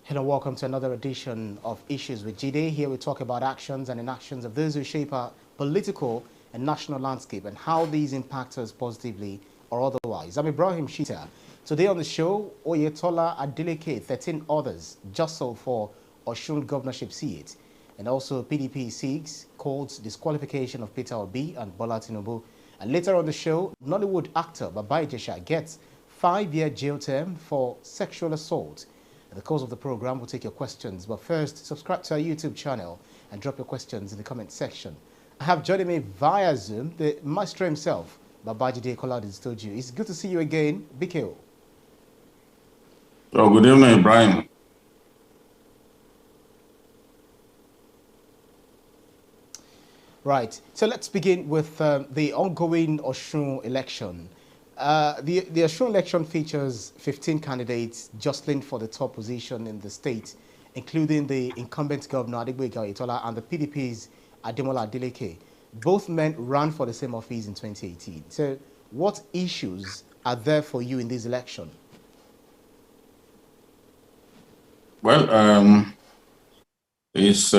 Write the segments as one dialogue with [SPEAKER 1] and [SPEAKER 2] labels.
[SPEAKER 1] Hello, welcome to another edition of Issues with Jide. Here we talk about actions and inactions of those who shape our political and national landscape and how these impact us positively or otherwise. I'm Ibrahim Shita. Today on the show, Oyetola, Adeleke, 13 others jostle for Osun Governorship seat. And also PDP seeks calls disqualification of Obi and Bola Tinubu. And later on the show, Nollywood actor Babajide gets 5-year jail term for sexual assault. In the course of the program, we'll take your questions. But first, subscribe to our YouTube channel and drop your questions in the comment section. I have joining me via Zoom the maestro himself, Babajide Kolade-Otitoju. It's good to see you again, BKO.
[SPEAKER 2] Oh, good evening, Ibrahim.
[SPEAKER 1] Right. So let's begin with the ongoing Osun election. The Osun election features 15 candidates jostling for the top position in the state, including the incumbent governor Oyetola and the PDP's Adeleke. Both men ran for the same office in 2018. So what issues are there for you in this election?
[SPEAKER 2] Well, it's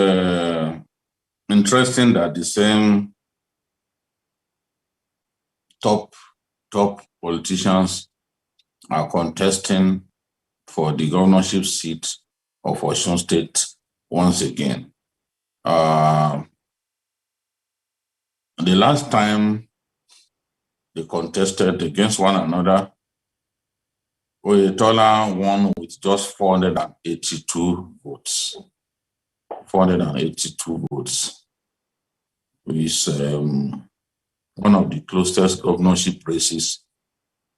[SPEAKER 2] interesting that the same top politicians are contesting for the governorship seat of Osun State once again. The last time they contested against one another, Oyetola won with just 482 votes. 482 votes. Is one of the closest governorship races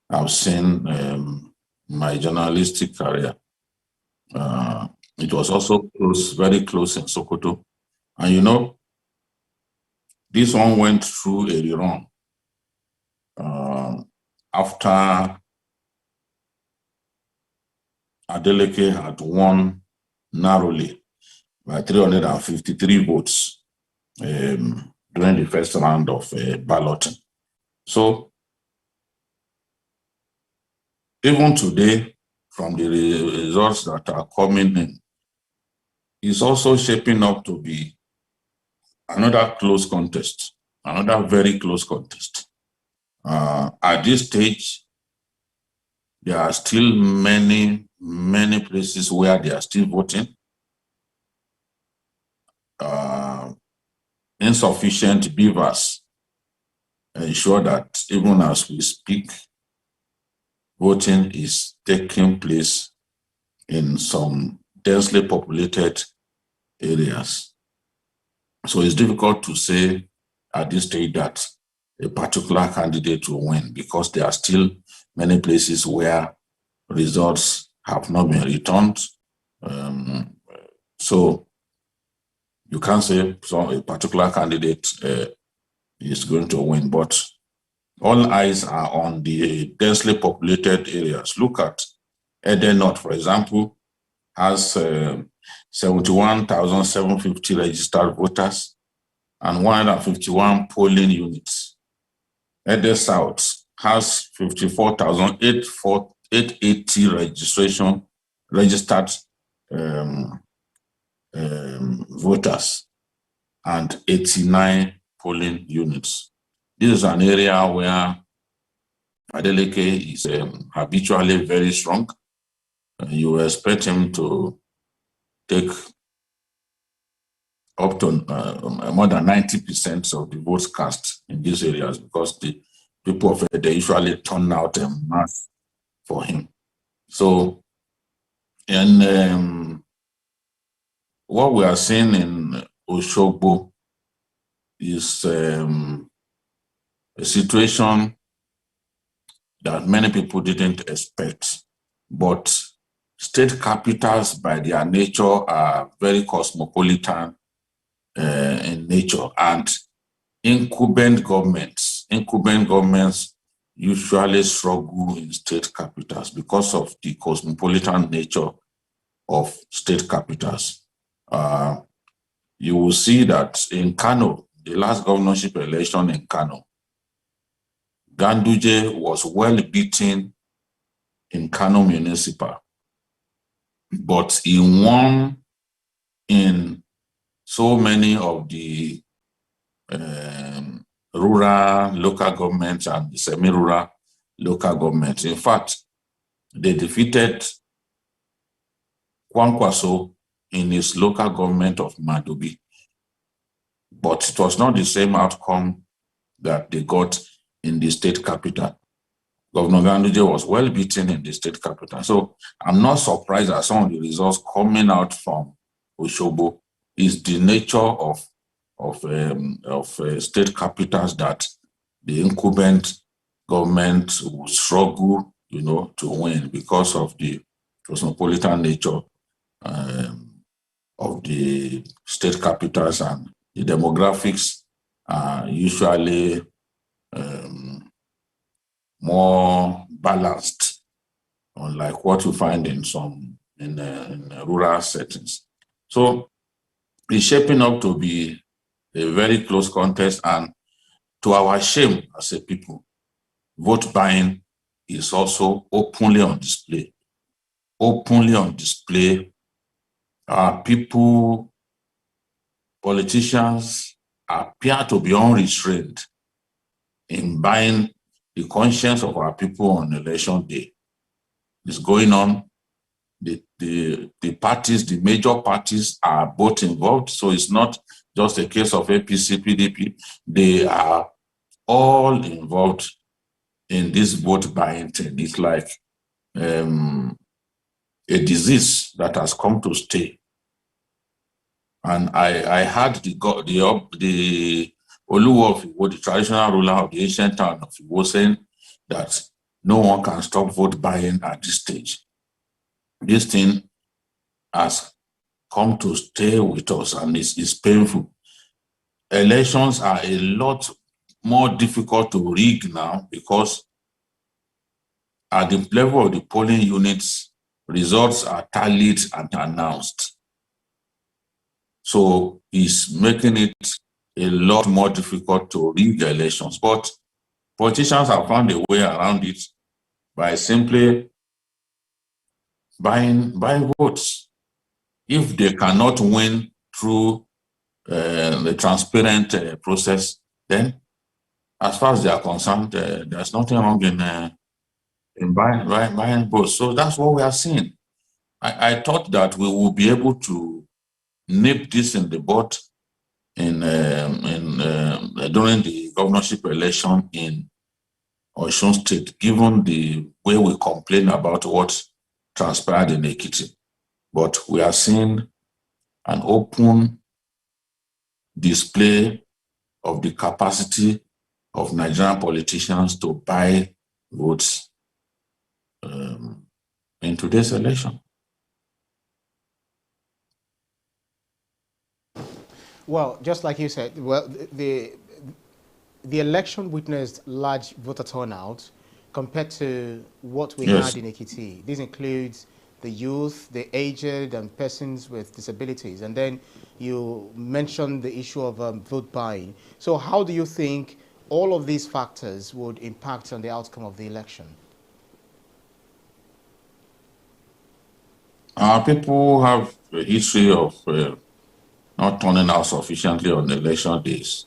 [SPEAKER 2] I've seen in my journalistic career. It was also close, very close in Sokoto. And you know, this one went through a rerun after Adeleke had won narrowly by 353 votes during the first round of balloting. So even today, from the results that are coming in, it's also shaping up to be another close contest, another very close contest. At this stage, there are still many places where they are still voting. Insufficient beavers ensure that even as we speak, voting is taking place in some densely populated areas. So it's difficult to say at this stage that a particular candidate will win because there are still many places where results have not been returned. So you can't say a particular candidate is going to win, but all eyes are on the densely populated areas. Look at Eden North, for example, has 71,750 registered voters and 151 polling units. Eden South has 54,880 registered voters and 89 polling units. This is an area where Adeleke is habitually very strong. You expect him to take up to more than 90% of the votes cast in these areas because the people of it, they usually turn out en masse for him. So, and what we are seeing in Osogbo is a situation that many people didn't expect, but state capitals by their nature are very cosmopolitan in nature, and incumbent governments usually struggle in state capitals because of the cosmopolitan nature of state capitals. You will see that in Kano, the last governorship election in Kano, Ganduje was well beaten in Kano Municipal. but he won in so many of the rural local governments and the semi-rural local governments. In fact, they defeated Kwankwaso in his local government of Madobi. But it was not the same outcome that they got in the state capital. Governor Ganduje was well beaten in the state capital. So I'm not surprised at some of the results coming out from Osogbo. Is the nature of state capitals that the incumbent government will struggle, to win because of the cosmopolitan nature of the state capitals, and the demographics are usually more balanced, unlike what you find in some in rural settings. So it's shaping up to be a very close contest, and to our shame as a people, vote buying is also openly on display. Openly on display. Our people, politicians appear to be unrestrained in buying the conscience of our people on election day. It's going on. The parties, the major parties are both involved. So it's not just a case of APC, PDP. They are all involved in this vote buying thing. It's like a disease that has come to stay. And I had the Oluwo of Iwo, the traditional ruler of the ancient town of Iwo, saying that no one can stop vote buying at this stage. This thing has come to stay with us, and it's painful. Elections are a lot more difficult to rig now because at the level of the polling units, results are tallied and announced. So it's making it a lot more difficult to rig elections. But politicians have found a way around it by simply buying votes. If they cannot win through the transparent process, then as far as they are concerned, there's nothing wrong in buying votes. So that's what we are seeing. I thought that we will be able to nip this in the bud during the governorship election in Osun State, given the way we complain about what transpired in Ekiti. But we are seeing an open display of the capacity of Nigerian politicians to buy votes in today's election.
[SPEAKER 1] Well, just like you said, well, the election witnessed large voter turnout compared to what we had in Ekiti. This includes the youth, the aged, and persons with disabilities. And then you mentioned the issue of vote buying. So how do you think all of these factors would impact on the outcome of the election?
[SPEAKER 2] Our people have a history of not turning out sufficiently on election days.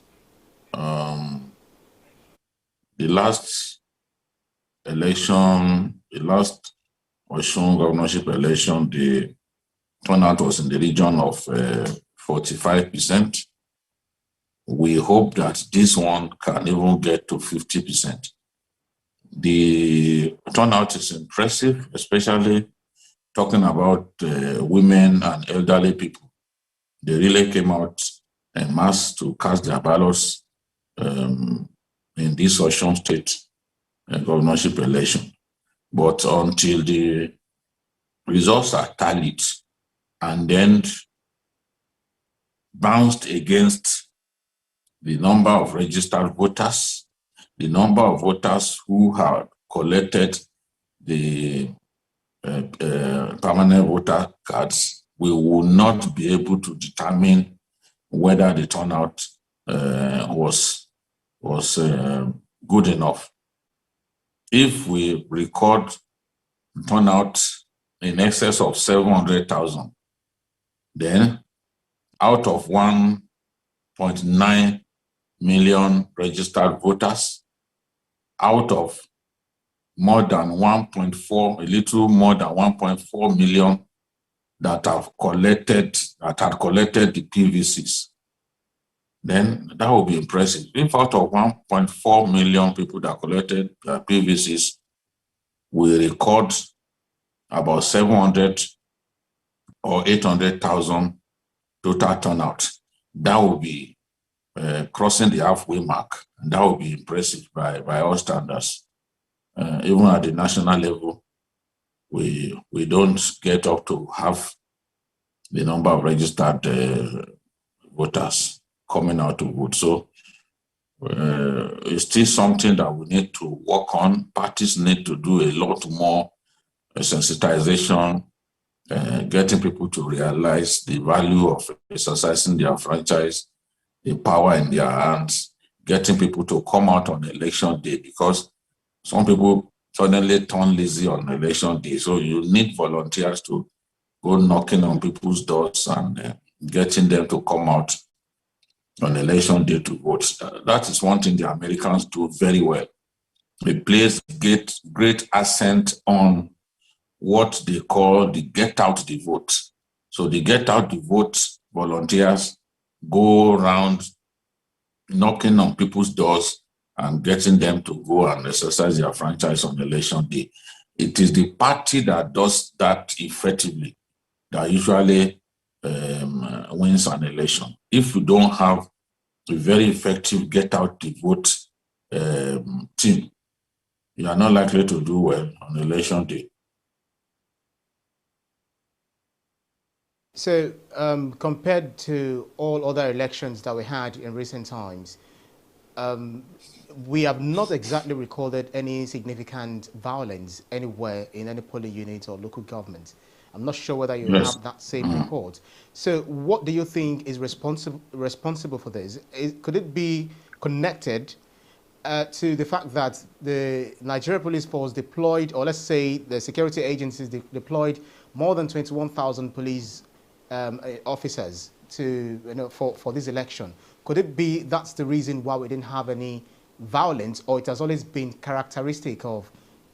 [SPEAKER 2] The last election, the last Osun Governorship election, the turnout was in the region of 45%. We hope that this one can even get to 50%. The turnout is impressive, especially talking about women and elderly people. They really came out en masse to cast their ballots in this Osun State governorship election. But until the results are tallied and then bounced against the number of registered voters, the number of voters who have collected the permanent voter cards, we will not be able to determine whether the turnout was good enough. If we record turnout in excess of 700,000. Then, out of 1.9 million registered voters, out of more than 1.4, a little more than 1.4 million that had collected the PVCs, then that would be impressive. If out of 1.4 million people that collected PVCs, we record about 700 or 800,000 total turnout, that would be crossing the halfway mark, and that would be impressive by all standards. Even at the national level, we don't get up to half the number of registered voters coming out to vote. So it's still something that we need to work on. Parties need to do a lot more sensitization, getting people to realize the value of exercising their franchise, the power in their hands, getting people to come out on election day, because some people suddenly turn lazy on election day. So you need volunteers to go knocking on people's doors and getting them to come out on election day to vote. That is one thing the Americans do very well. They place great accent on what they call the get out the vote. So the get out the vote volunteers go around knocking on people's doors and getting them to go and exercise their franchise on election day. It is the party that does that effectively that usually wins an election. If you don't have a very effective get out the vote team, you are not likely to do well on election day.
[SPEAKER 1] So compared to all other elections that we had in recent times, we have not exactly recorded any significant violence anywhere in any polling unit or local government. I'm not sure whether you have that same report. So what do you think is responsible for this? Could it be connected to the fact that the Nigeria Police Force deployed, or let's say the security agencies deployed more than 21,000 police officers to, for this election? Could it be that's the reason why we didn't have any violence, or it has always been characteristic of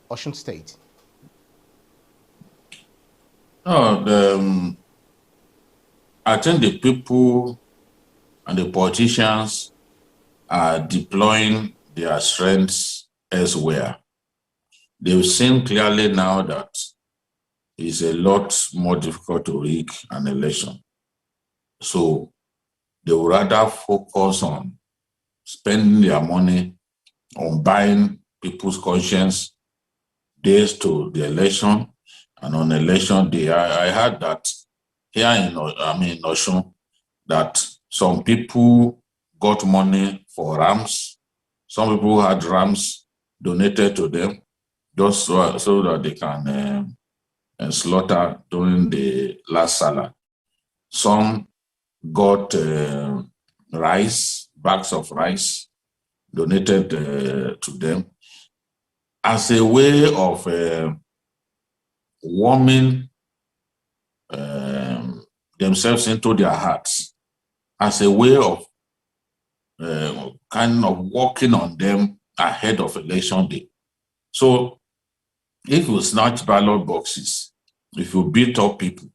[SPEAKER 1] Osun State?
[SPEAKER 2] No, I think the people and the politicians are deploying their strengths elsewhere. They've seen clearly now that it's a lot more difficult to rig an election. So they would rather focus on spending their money on buying people's conscience days to the election. And on election day, I heard that here in Osun, that some people got money for rams. Some people had rams donated to them just so that they can slaughter during the last Salah. Some got rice, bags of rice donated to them as a way of warming themselves into their hearts, as a way of kind of working on them ahead of election day. So if you snatch ballot boxes, if you beat up people,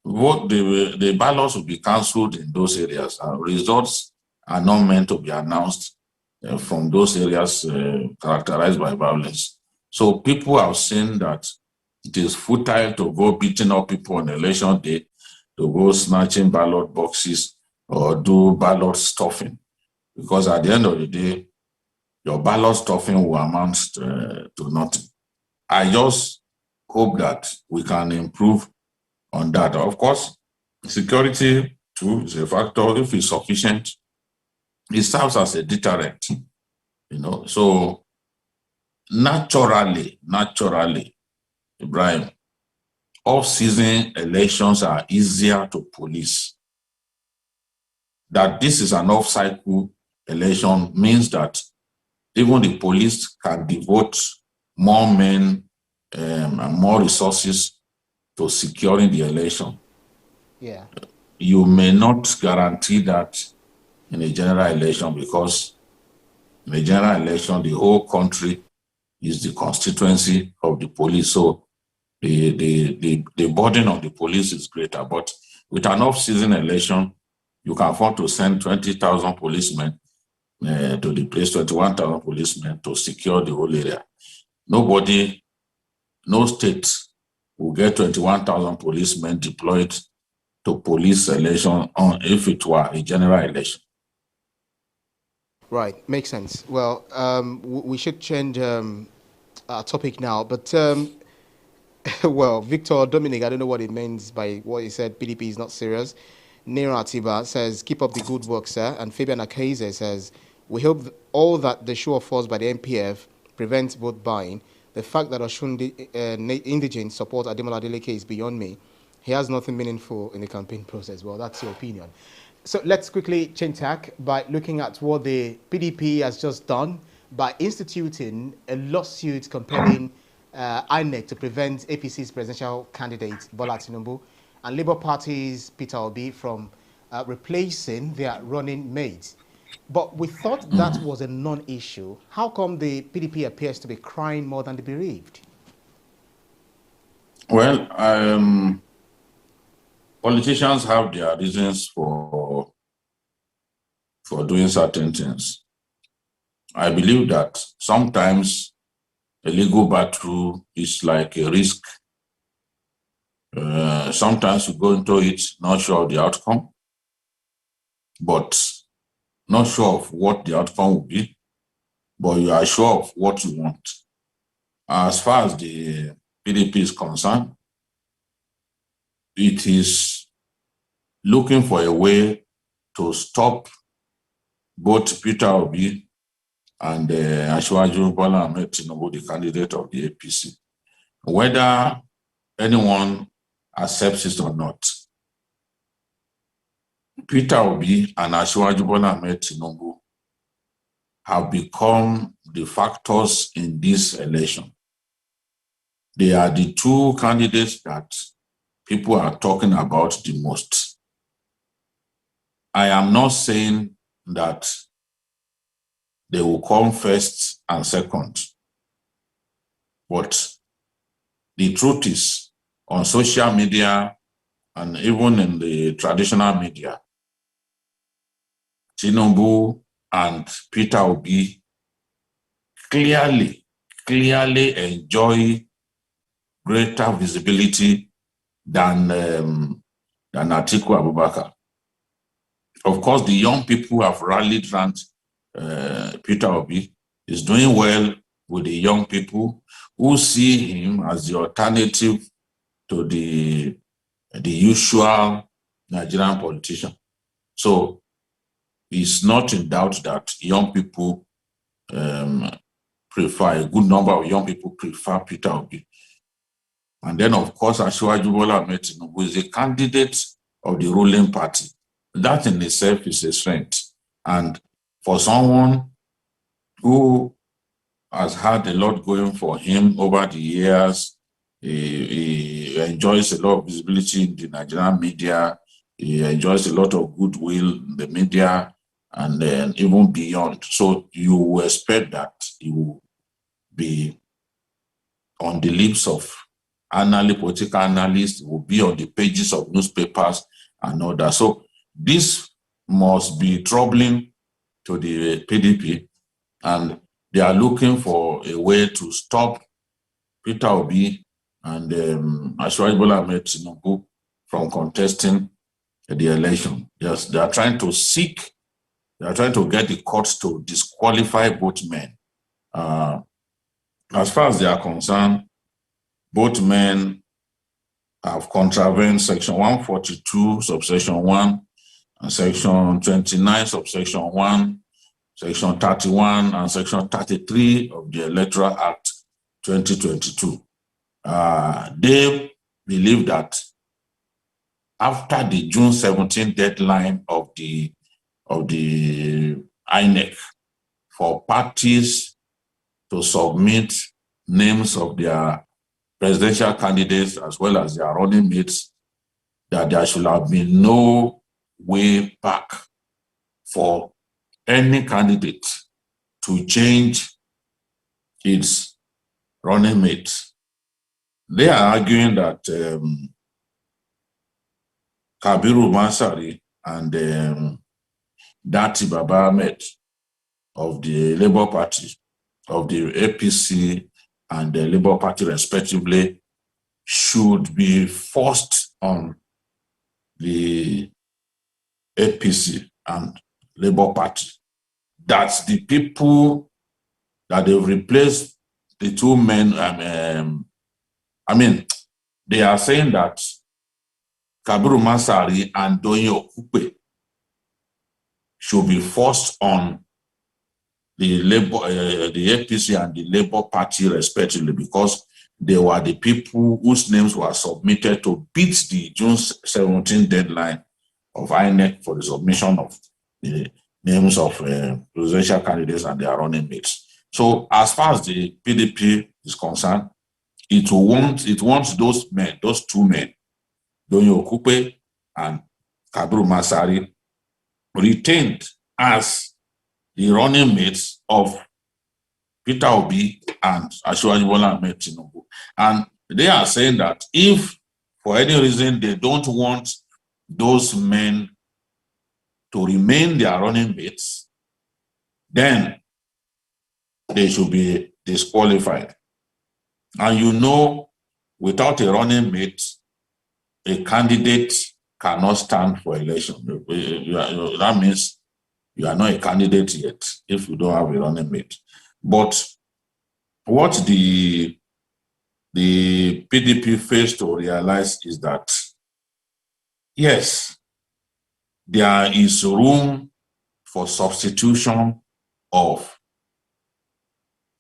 [SPEAKER 2] the ballots will be cancelled in those areas, and results are not meant to be announced from those areas characterized by violence. So people have seen that it is futile to go beating up people on election day, to go snatching ballot boxes or do ballot stuffing, because at the end of the day, your ballot stuffing will amount to nothing. I just hope that we can improve on that. Of course, security too is a factor. If it's sufficient, it serves as a deterrent, So naturally, Ibrahim, off-season elections are easier to police. That this is an off-cycle election means that even the police can devote more men and more resources to securing the election.
[SPEAKER 1] Yeah.
[SPEAKER 2] You may not guarantee that in a general election, because in a general election, the whole country is the constituency of the police. So the burden of the police is greater. But with an off-season election, you can afford to send 20,000 policemen to the place, 21,000 policemen to secure the whole area. Nobody, no state will get 21,000 policemen deployed to police election if it were a general election.
[SPEAKER 1] Right, makes sense. Well, we should change our topic now, but well, Victor Dominic, I don't know what it means by what he said. PDP is not serious. Nero Atiba says, keep up the good work, sir. And Fabian Akeze says, we hope all that the show of force by the MPF prevents vote buying. The fact that Osun indigents support Ademola Adeleke is beyond me. He has nothing meaningful in the campaign process. Well, that's your opinion. So let's quickly change tack by looking at what the PDP has just done by instituting a lawsuit compelling INEC to prevent APC's presidential candidate Bola Tinubu and Labour Party's Peter Obi from replacing their running mates. But we thought that was a non-issue. How come the PDP appears to be crying more than the bereaved?
[SPEAKER 2] Well, politicians have their reasons for doing certain things. I believe that sometimes a legal battle is like a risk. Sometimes you go into it not sure of the outcome, but not sure of what the outcome will be, but you are sure of what you want. As far as the PDP is concerned, it is looking for a way to stop both Peter Obi and Asiwaju Bola Ahmed Tinubu, the candidate of the APC. Whether anyone accepts it or not, Peter Obi and Asiwaju Bola Ahmed Tinubu have become the factors in this election. They are the two candidates that people are talking about the most. I am not saying that they will come first and second, but the truth is, on social media and even in the traditional media, Tinubu and Peter Obi clearly enjoy greater visibility than Atiku Abubakar. Of course, the young people have rallied around Peter Obi. Is doing well with the young people who see him as the alternative to the usual Nigerian politician. So it's not in doubt that young people prefer, a good number of young people prefer Peter Obi. And then, of course, Asiwaju Bola Ahmed Tinubu is a candidate of the ruling party. That in itself is a strength. And for someone who has had a lot going for him over the years, he enjoys a lot of visibility in the Nigerian media, he enjoys a lot of goodwill in the media, and then even beyond. So you expect that he will be on the lips of political analysts, will be on the pages of newspapers and all that. So this must be troubling to the PDP, and they are looking for a way to stop Peter Obi and Asiwaju Bola Ahmed Tinubu from contesting the election. Yes, they are trying to get the courts to disqualify both men. As far as they are concerned, both men have contravened Section 142, subsection 1, and Section 29, subsection 1, Section 31, and Section 33 of the Electoral Act 2022. They believe that after the June 17 deadline of the INEC for parties to submit names of their presidential candidates as well as their running mates that there should have been no way back for any candidate to change its running mate. They are arguing that Kabiru Mansari and Dati Baba Ahmed of the Labour Party, of the APC and the Labour Party respectively, should be forced on the APC and Labour Party. That's the people that they've replaced the two men. They are saying that Kabiru Mansari and Donyo Okupe should be forced on the APC and the Labour Party respectively, because they were the people whose names were submitted to beat the June 17 deadline of INEC for the submission of the names of presidential candidates and their running mates. So as far as the PDP is concerned, it wants those men, those two men, Donyo Okupe and Kabiru Mansari, retained as the running mates of Peter Obi and Asiwaju Bola Ahmed Tinubu. And they are saying that if for any reason they don't want those men to remain their running mates, then they should be disqualified. And you know, without a running mate, a candidate cannot stand for election. That means you are not a candidate yet if you don't have a running mate. But what the PDP fails to realize is that, yes, there is room for substitution of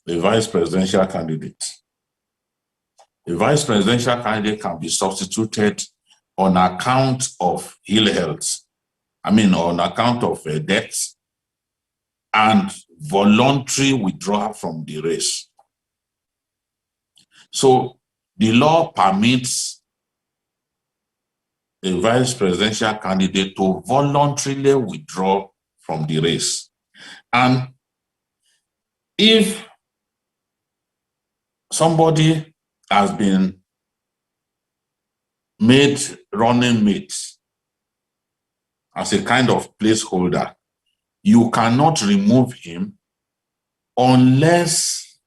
[SPEAKER 2] a vice presidential candidate. A vice presidential candidate can be substituted on account of ill health, on account of death and voluntary withdrawal from the race. So the law permits a vice presidential candidate to voluntarily withdraw from the race. And if somebody has been made running mate as a kind of placeholder, you cannot remove him unless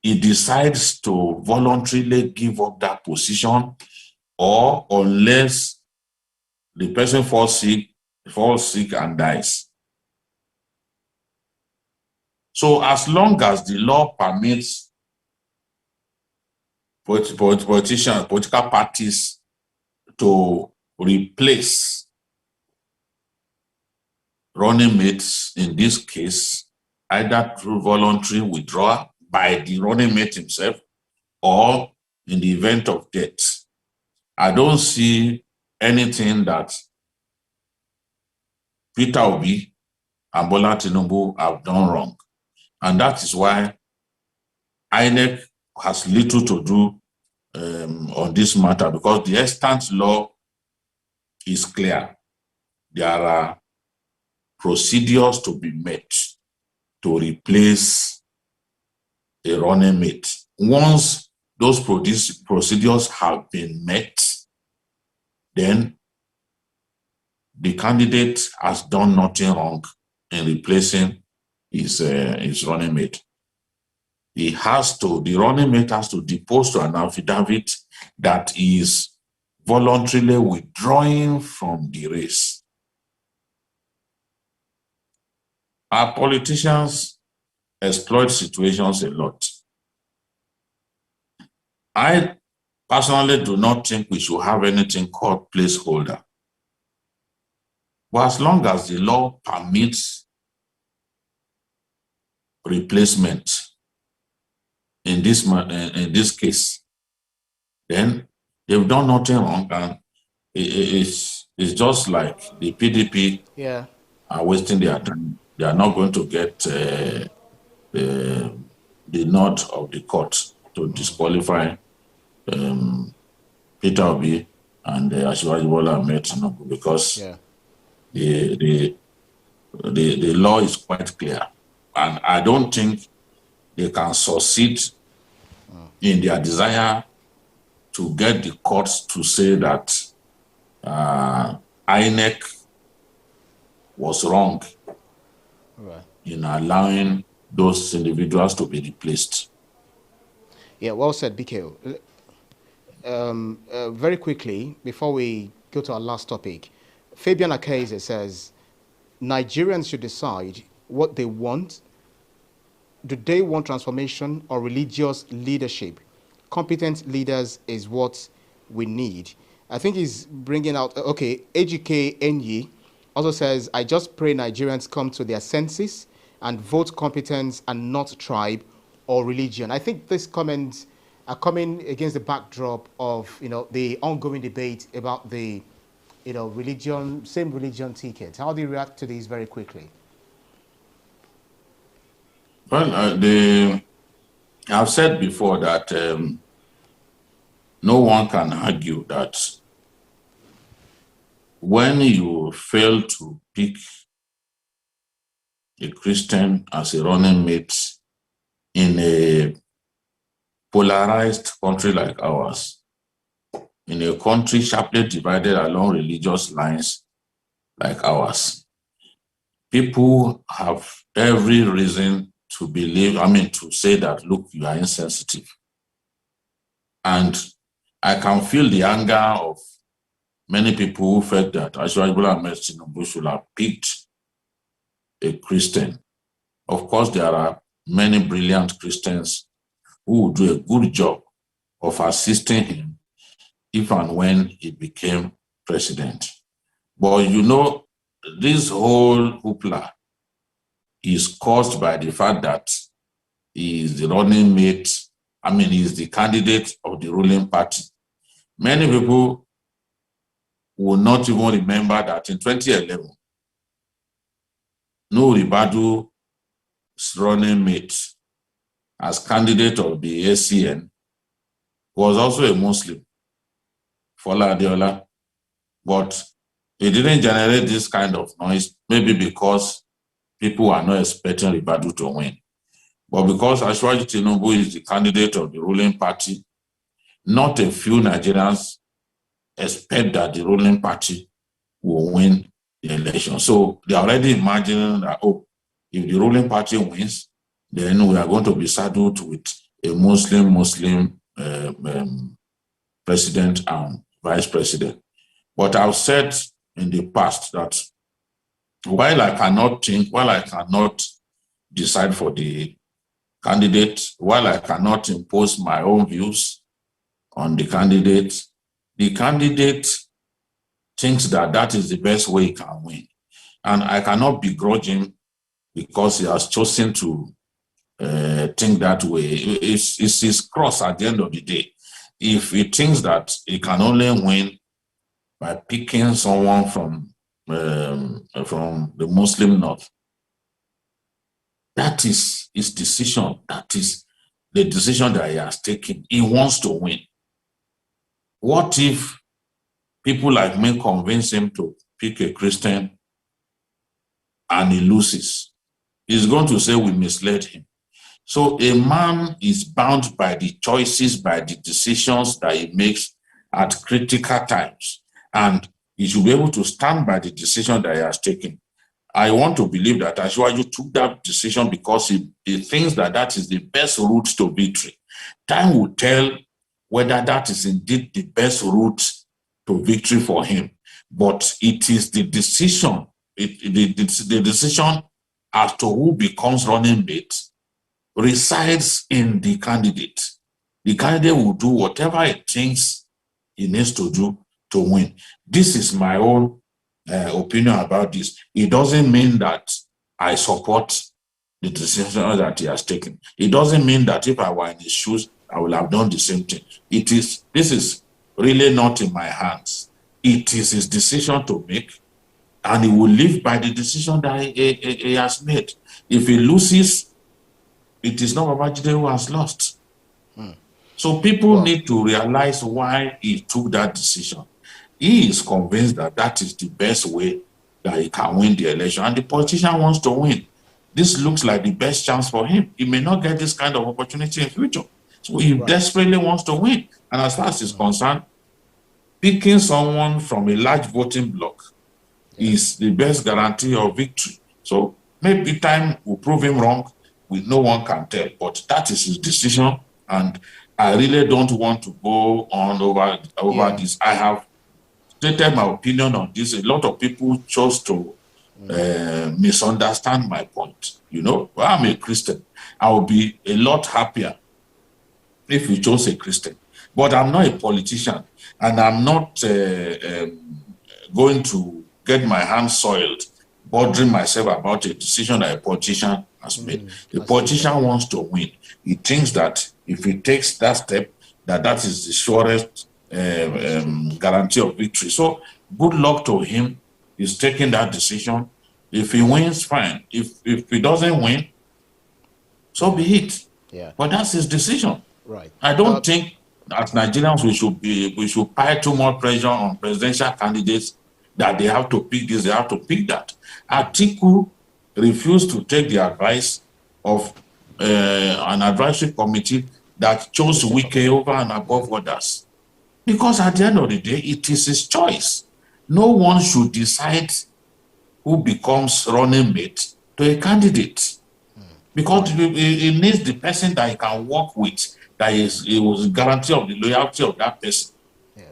[SPEAKER 2] he decides to voluntarily give up that position, or unless the person falls sick and dies. So as long as the law permits political parties to replace running mates, in this case, either through voluntary withdrawal by the running mate himself or in the event of death, I don't see anything that Peter Obi and Bola Tinubu have done wrong. And that is why INEC has little to do on this matter, because the extant law is clear. There are procedures to be met to replace a running mate. Once those procedures have been met, then the candidate has done nothing wrong in replacing his running mate. The running mate has to depose to an affidavit that he is voluntarily withdrawing from the race. Our politicians exploit situations a lot. I personally do not think we should have anything called placeholder. But as long as the law permits replacement in this case, then they've done nothing wrong, and it's just like the PDP are wasting their time. They are not going to get the nod of the court. to disqualify Peter Obi and Asiwaju Bola Ahmed Tinubu, because the law is quite clear, and I don't think they can succeed in their desire to get the courts to say that INEC was wrong in allowing those individuals to be replaced.
[SPEAKER 1] Yeah, well said, BKO. Very quickly, before we go to our last topic, Fabian Akeze says, Nigerians should decide what they want. Do they want transformation or religious leadership? Competent leaders is what we need. I think he's bringing out, okay, AGK Enyi also says, I just pray Nigerians come to their senses and vote competence and not tribe or religion. I think these comments are coming against the backdrop of, the ongoing debate about the, religion, same religion ticket. How do you react to these very quickly?
[SPEAKER 2] Well, I've said before that no one can argue that when you fail to pick a Christian as a running mate in a polarized country like ours, in a country sharply divided along religious lines like ours, people have every reason to believe, to say that, look, you are insensitive. And I can feel the anger of many people who felt that Asiwaju Bola Ahmed Tinubu should have picked a Christian. Of course, there are many brilliant Christians who would do a good job of assisting him if and when he became president. But this whole hoopla is caused by the fact that he is the running mate, he is the candidate of the ruling party. Many people will not even remember that in 2011, Nuhu Ribadu's running mate as candidate of the ACN was also a Muslim, Fola Adeola, but it didn't generate this kind of noise, maybe because people are not expecting Ribadu to win. But because Asiwaju Tinubu is the candidate of the ruling party, not a few Nigerians expect that the ruling party will win the election. So they are already imagining that, if the ruling party wins, then we are going to be saddled with a Muslim president and vice president. But I've said in the past that while I cannot decide for the candidate, while I cannot impose my own views on the candidate thinks that that is the best way he can win. And I cannot begrudge him because he has chosen to think that way. It's his cross at the end of the day. If he thinks that he can only win by picking someone from the Muslim North, that is his decision. That is the decision that he has taken. He wants to win. What if people like me convince him to pick a Christian and he loses? He's going to say we misled him. So a man is bound by the choices, by the decisions that he makes at critical times. And he should be able to stand by the decision that he has taken. I want to believe that Asiwaju took that decision because he thinks that that is the best route to victory. Time will tell whether that is indeed the best route to victory for him. But it is the decision, the decision as to who becomes running mate resides in the candidate. The candidate will do whatever he thinks he needs to do to win. This is my own opinion about this. It doesn't mean that I support the decision that he has taken. It doesn't mean that if I were in his shoes, I will have done the same thing. This is really not in my hands. It is his decision to make, and he will live by the decision that he has made. If he loses, it is not Babajide who has lost. So people need to realize why he took that decision. He is convinced that that is the best way that he can win the election, and the politician wants to win. This looks like the best chance for him. He may not get this kind of opportunity in future. So he desperately wants to win. And as far as he's concerned, picking someone from a large voting bloc is the best guarantee of victory. So maybe time will prove him wrong. No one can tell, but that is his decision. And I really don't want to go on over this. I have stated my opinion on this. A lot of people chose to misunderstand my point. You know, I'm a Christian. I will be a lot happier if you chose a Christian. But I'm not a politician, and I'm not going to get my hands soiled, bothering myself about a decision that a politician has made. The politician wants to win. He thinks that if he takes that step, that is the surest guarantee of victory. So good luck to him. He's taking that decision. If he wins, fine. If he doesn't win, so be it.
[SPEAKER 1] Yeah.
[SPEAKER 2] But that's his decision.
[SPEAKER 1] Right.
[SPEAKER 2] I don't think as Nigerians we should pile too much pressure on presidential candidates that they have to pick this, they have to pick that. Atiku refused to take the advice of an advisory committee that chose Wike over and above others. Because at the end of the day, it is his choice. No one should decide who becomes running mate to a candidate. Because he needs the person that he can work with, that it was a guarantee of the loyalty of that person.
[SPEAKER 1] Yeah.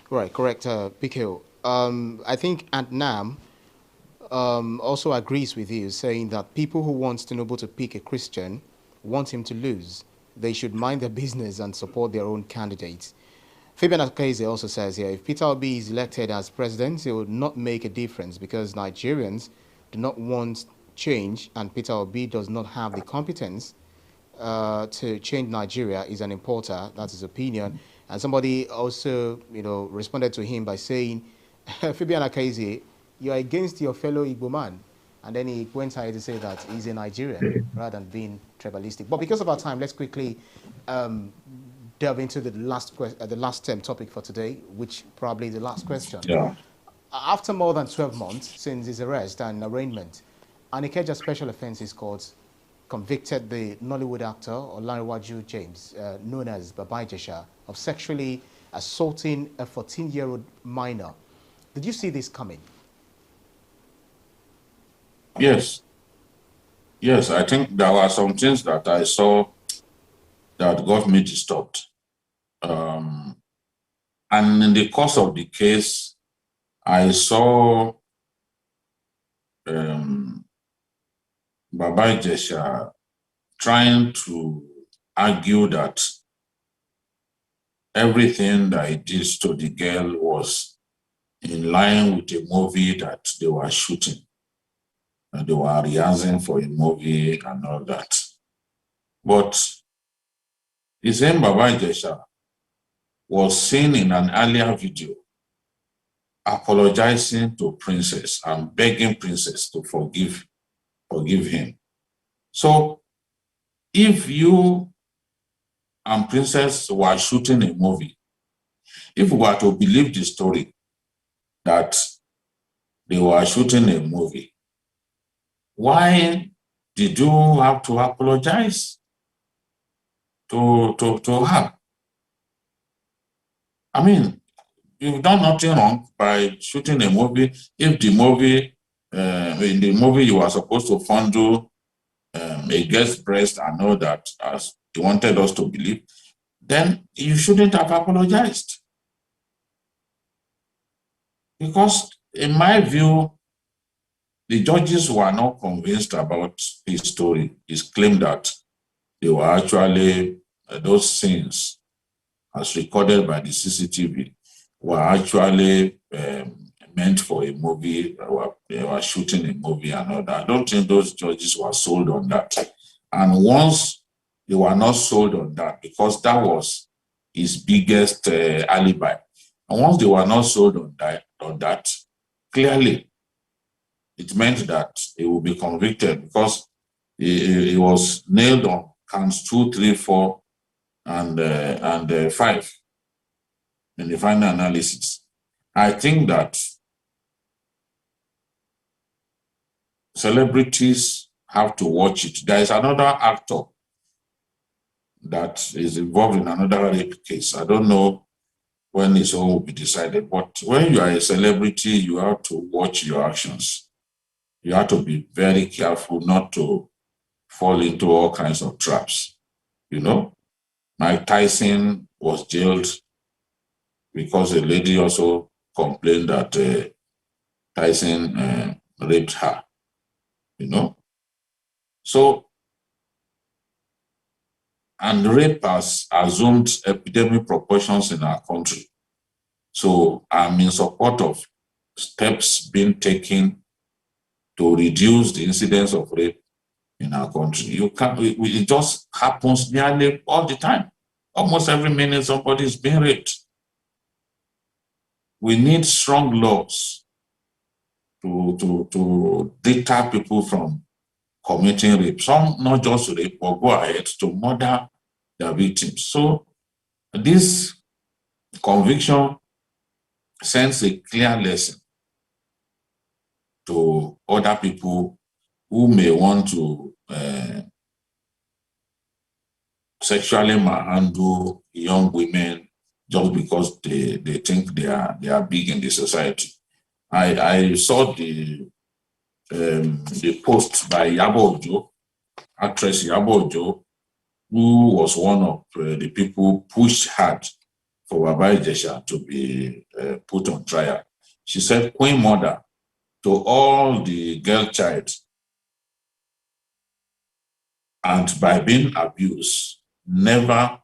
[SPEAKER 1] Right, correct, PKO. I think Antnam also agrees with you, saying that people who want Tinubu to pick a Christian want him to lose. They should mind their business and support their own candidates. Fabian Akeze also says here, if Peter Obi is elected as president, it will not make a difference because Nigerians do not want change, and Peter Obi does not have the competence to change Nigeria. Is an importer. That's his opinion. And somebody also, responded to him by saying, Fabian Akeze, you are against your fellow Igbo man. And then he went ahead to say that he's a Nigerian rather than being tribalistic. But because of our time, let's quickly delve into the last topic for today, which probably the last question.
[SPEAKER 2] Yeah.
[SPEAKER 1] After more than 12 months since his arrest and arraignment, an Ikeja Special Offences Court convicted the Nollywood actor Asiwaju James, known as Babajide, of sexually assaulting a 14-year-old minor. Did you see this coming?
[SPEAKER 2] Yes. Yes, I think there were some things that I saw that got me disturbed. And in the course of the case, I saw Ijesha trying to argue that everything that he did to the girl was in line with a movie that they were shooting. And they were rehearsing for a movie and all that. But the same Ijesha was seen in an earlier video apologizing to Princess and begging Princess to forgive him. So if you and Princess were shooting a movie, if we were to believe the story that they were shooting a movie, why did you have to apologize to her? I mean, you've done nothing wrong by shooting a movie. If the movie, in the movie you were supposed to fondle a girl's breast and all that, as you wanted us to believe, then you shouldn't have apologized. Because in my view, the judges were not convinced about his story. His claim that they were actually, those scenes, as recorded by the CCTV, were actually meant for a movie. They were shooting a movie and all that. I don't think those judges were sold on that. And once they were not sold on that, because that was his biggest alibi. And once they were not sold on that, clearly, it meant that he would be convicted because he was nailed on counts 2, 3, 4 and 5 in the final analysis. I think that celebrities have to watch it. There is another actor that is involved in another rape case. I don't know when this all will be decided, but when you are a celebrity, you have to watch your actions. You have to be very careful not to fall into all kinds of traps. You know, Mike Tyson was jailed because a lady also complained that Tyson raped her, you know. So, and rape has assumed epidemic proportions in our country. So I'm in support of steps being taken to reduce the incidence of rape in our country. You can't, it just happens nearly all the time. Almost every minute somebody is being raped. We need strong laws to deter people from committing rape. Some not just rape, but go ahead to murder their victims. So this conviction sends a clear lesson to other people who may want to sexually manhandle young women just because they think they are big in the society. I saw the post by Iyabo Ojo, actress Iyabo Ojo, who was one of the people pushed hard for Ijesha to be put on trial. She said, Queen Mother, to all the girl child, and by being abused, never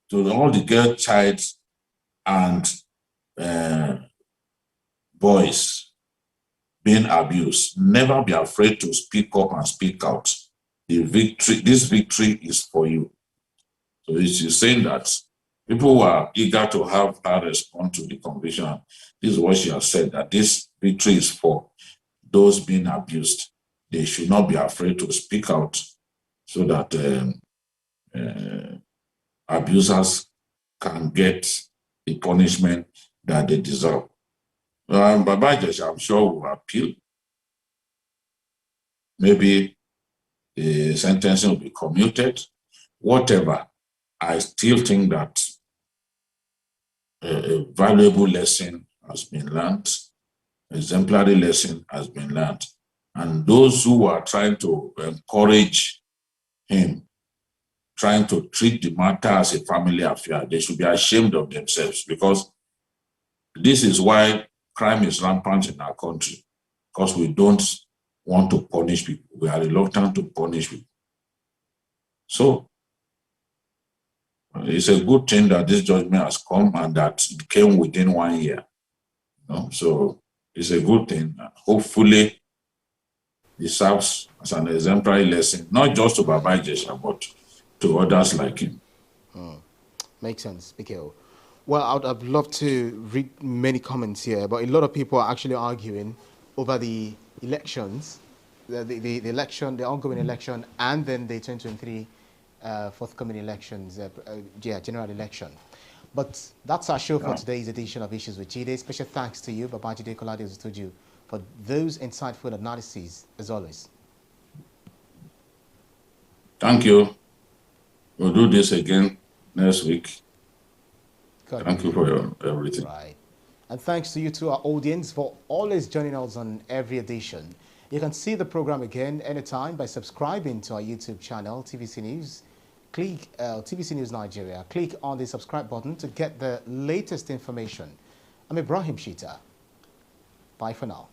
[SPEAKER 2] to all the girl child and boys being abused, never be afraid to speak up and speak out. This victory is for you. So she's saying that people who are eager to have her respond to the conviction. This is what she has said, that this victory is for those being abused. They should not be afraid to speak out so that abusers can get the punishment that they deserve. Babajide, I'm sure, will appeal. Maybe the sentencing will be commuted. Whatever, I still think that a valuable lesson has been learned, exemplary lesson has been learned. And those who are trying to encourage him, trying to treat the matter as a family affair, they should be ashamed of themselves, because this is why crime is rampant in our country, because we don't want to punish people. We are reluctant to punish people. So it's a good thing that this judgment has come and that it came within 1 year. You know? So it's a good thing. Hopefully, it serves as an exemplary lesson, not just to Babajide, but to others like him.
[SPEAKER 1] Makes sense, Mikhail. Well, I'd love to read many comments here, but a lot of people are actually arguing over the elections, the election, the ongoing election, and then the 2023 forthcoming elections, general election. But that's our show for today's edition of Issues with Jide. Special thanks to you, Babajide Kolade-Otitoju, for those insightful analyses, as always.
[SPEAKER 2] Thank you. We'll do this again next week. Thank you for your everything.
[SPEAKER 1] Right. And thanks to you, to our audience, for always joining us on every edition. You can see the program again anytime by subscribing to our YouTube channel, TVC News. Click TVC News Nigeria. Click on the subscribe button to get the latest information. I'm Ibrahim Shita. Bye for now.